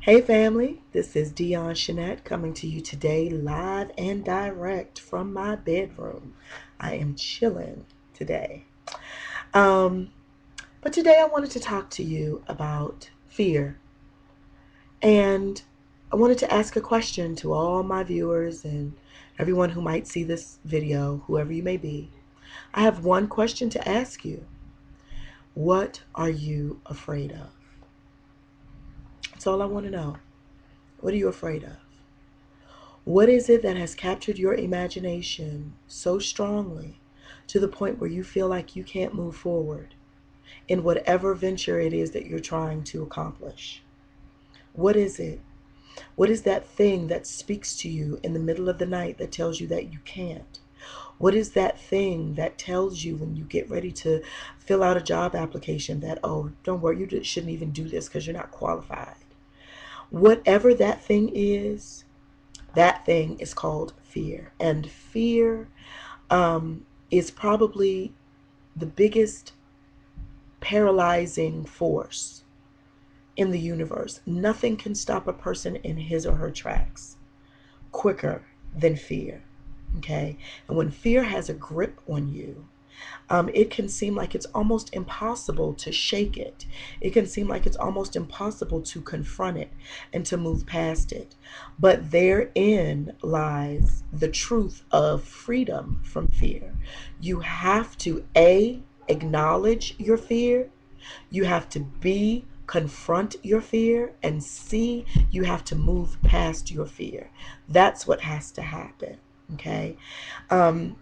Hey family, this is Dion Shanette coming to you today live and direct from my bedroom. I am chilling today. Um, but today I wanted to talk to you about fear. And I wanted to ask a question to all my viewers and everyone who might see this video, whoever you may be. I have one question to ask you. What are you afraid of? That's all I want to know. What are you afraid of? What is it that has captured your imagination so strongly to the point where you feel like you can't move forward in whatever venture it is that you're trying to accomplish? What is it? What is that thing that speaks to you in the middle of the night that tells you that you can't? What is that thing that tells you when you get ready to fill out a job application that, oh, don't worry, you shouldn't even do this because you're not qualified? Whatever that thing is called fear. And fear is probably the biggest paralyzing force in the universe. Nothing can stop a person in his or her tracks quicker than fear. Okay? And when fear has a grip on you, it can seem like it's almost impossible to shake it. It can seem like it's almost impossible to confront it and to move past it. But therein lies the truth of freedom from fear. You have to A, acknowledge your fear. You have to B, confront your fear. And C, you have to move past your fear. That's what has to happen. Okay? Um,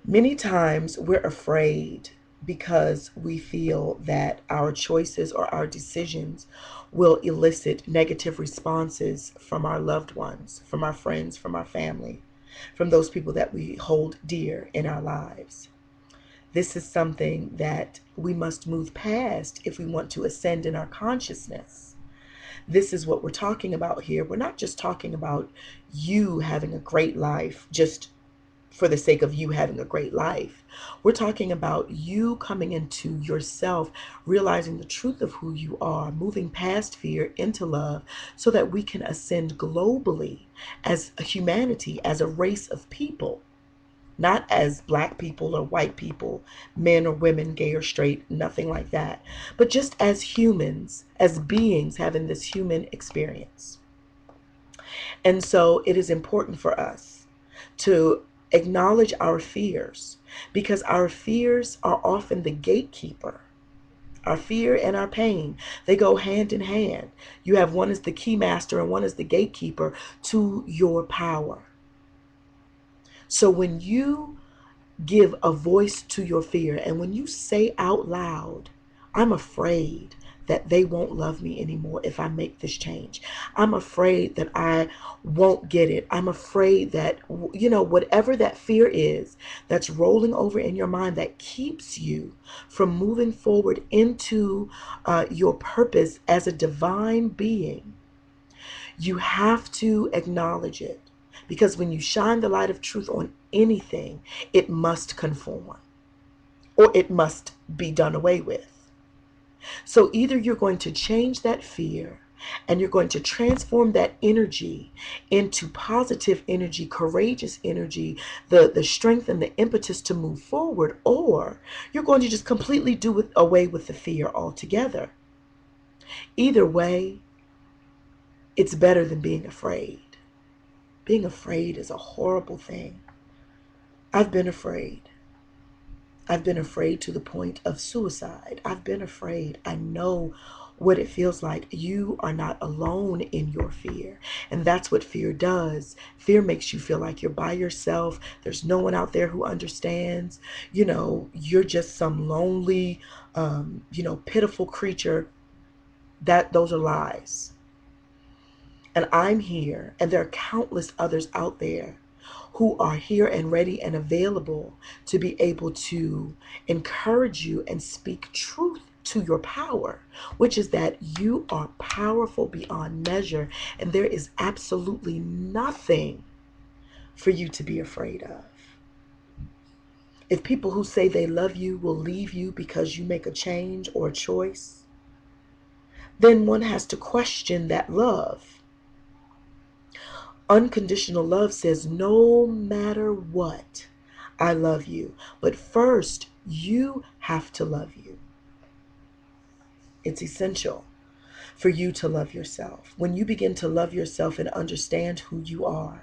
Many times we're afraid because we feel that our choices or our decisions will elicit negative responses from our loved ones, from our friends, from our family, from those people that we hold dear in our lives. This is something that we must move past if we want to ascend in our consciousness. This is what we're talking about here. We're not just talking about you having a great life, just for the sake of you having a great life. We're talking about you coming into yourself, realizing the truth of who you are, moving past fear into love so that we can ascend globally as a humanity, as a race of people. Not as black people or white people, men or women, gay or straight, nothing like that. But just as humans, as beings having this human experience. And so it is important for us to acknowledge our fears because our fears are often the gatekeeper. Our fear and our pain, they go hand in hand. You have one as the key master and one as the gatekeeper to your power. So when you give a voice to your fear and when you say out loud, I'm afraid that they won't love me anymore if I make this change. I'm afraid that I won't get it. I'm afraid that, whatever that fear is that's rolling over in your mind that keeps you from moving forward into your purpose as a divine being, you have to acknowledge it. Because when you shine the light of truth on anything, it must conform or it must be done away with. So either you're going to change that fear and you're going to transform that energy into positive energy, courageous energy, the strength and the impetus to move forward, or you're going to just completely away with the fear altogether. Either way, it's better than being afraid. Being afraid is a horrible thing. I've been afraid. I've been afraid to the point of suicide. I've been afraid. I know what it feels like. You are not alone in your fear. And that's what fear does. Fear makes you feel like you're by yourself. There's no one out there who understands. You're just some lonely, pitiful creature. Those are lies. And I'm here, and there are countless others out there who are here and ready and available to be able to encourage you and speak truth to your power, which is that you are powerful beyond measure, and there is absolutely nothing for you to be afraid of. If people who say they love you will leave you because you make a change or a choice, then one has to question that love. Unconditional love says, no matter what, I love you. But first, you have to love you. It's essential for you to love yourself. When you begin to love yourself and understand who you are,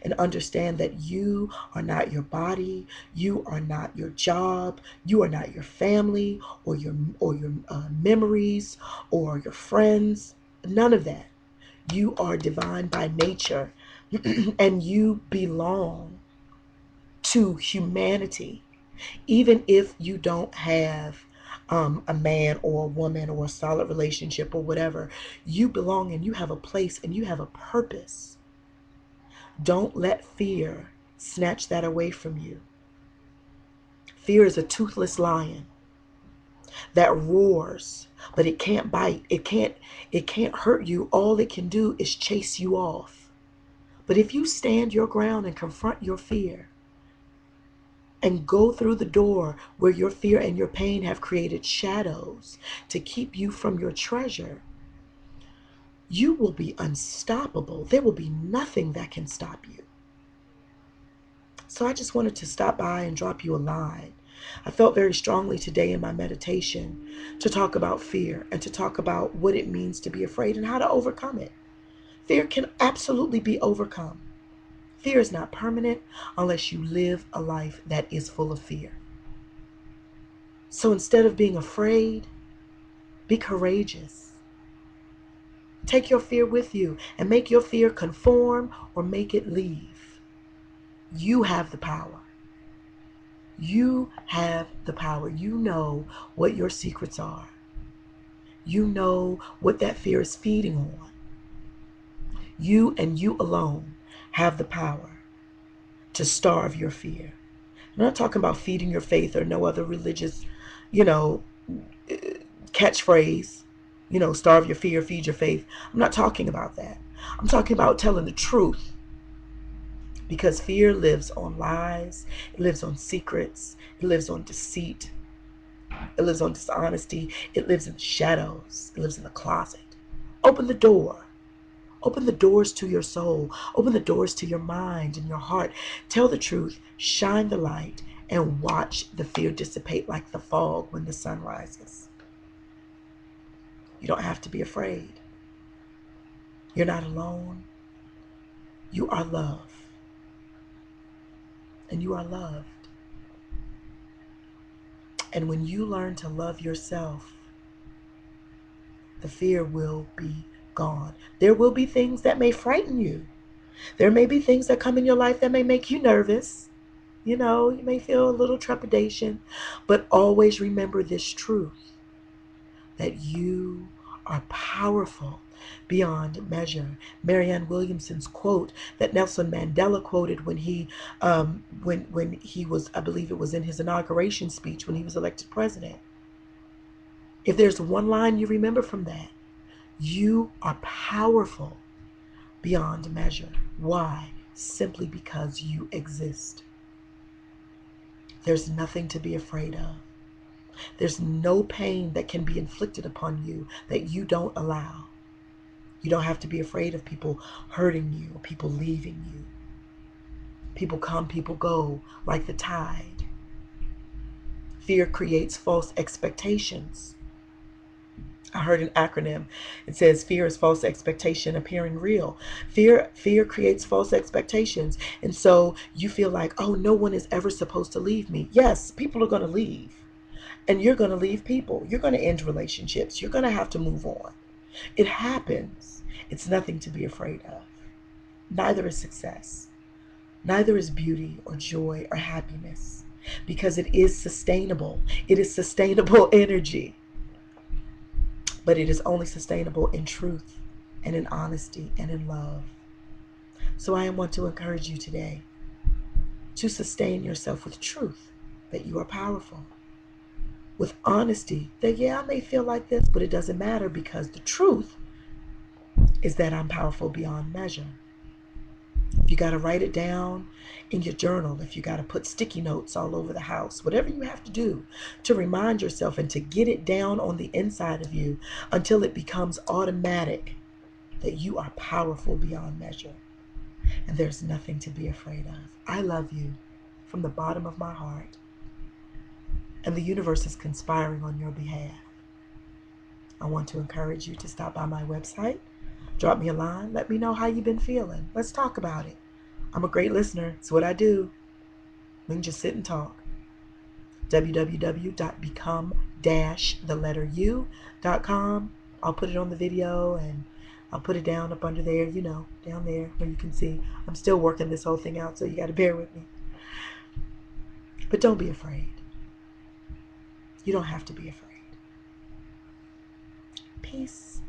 and understand that you are not your body, you are not your job, you are not your family or your memories or your friends, none of that. You are divine by nature, and you belong to humanity, even if you don't have a man or a woman or a solid relationship or whatever. You belong and you have a place and you have a purpose. Don't let fear snatch that away from you. Fear is a toothless lion that roars, but it can't bite. It can't hurt you. All it can do is chase you off. But if you stand your ground and confront your fear and go through the door where your fear and your pain have created shadows to keep you from your treasure, you will be unstoppable. There will be nothing that can stop you. So I just wanted to stop by and drop you a line. I felt very strongly today in my meditation to talk about fear and to talk about what it means to be afraid and how to overcome it. Fear can absolutely be overcome. Fear is not permanent unless you live a life that is full of fear. So instead of being afraid, be courageous. Take your fear with you and make your fear conform or make it leave. You have the power. You have the power. You know what your secrets are. You know what that fear is feeding on. You and you alone have the power to starve your fear. I'm not talking about feeding your faith or no other religious, you know, catchphrase, starve your fear, feed your faith. I'm not talking about that. I'm talking about telling the truth, because fear lives on lies, it lives on secrets, it lives on deceit, it lives on dishonesty, it lives in the shadows, it lives in the closet. Open the door. Open the doors to your soul. Open the doors to your mind and your heart. Tell the truth, shine the light, and watch the fear dissipate like the fog when the sun rises. You don't have to be afraid. You're not alone. You are love. And you are loved. And when you learn to love yourself, the fear will be gone. There will be things that may frighten you. There may be things that come in your life that may make you nervous. You may feel a little trepidation, but always remember this truth, that you are powerful beyond measure. Marianne Williamson's quote that Nelson Mandela quoted when he was, I believe it was in his inauguration speech when he was elected president. If there's one line you remember from that, you are powerful beyond measure. Why? Simply because you exist. There's nothing to be afraid of. There's no pain that can be inflicted upon you that you don't allow. You don't have to be afraid of people hurting you or people leaving you. People come, people go, like the tide. Fear creates false expectations. I heard an acronym. It says fear is false expectation appearing real. Fear creates false expectations. And so you feel like, oh, no one is ever supposed to leave me. Yes, people are going to leave. And you're going to leave people. You're going to end relationships. You're going to have to move on. It happens. It's nothing to be afraid of. Neither is success. Neither is beauty or joy or happiness, because it is sustainable. It is sustainable energy. But it is only sustainable in truth and in honesty and in love. So I want to encourage you today to sustain yourself with truth, that you are powerful. With honesty, that yeah, I may feel like this, but it doesn't matter, because the truth is that I'm powerful beyond measure. If you got to write it down in your journal, if you got to put sticky notes all over the house, whatever you have to do to remind yourself and to get it down on the inside of you until it becomes automatic that you are powerful beyond measure and there's nothing to be afraid of. I love you from the bottom of my heart, and the universe is conspiring on your behalf. I want to encourage you to stop by my website, drop me a line, let me know how you've been feeling. Let's talk about it. I'm a great listener. It's what I do. We can just sit and talk. www.become-u.com. I'll put it on the video and I'll put it down up under there, down there where you can see. I'm still working this whole thing out, so you got to bear with me. But don't be afraid. You don't have to be afraid. Peace.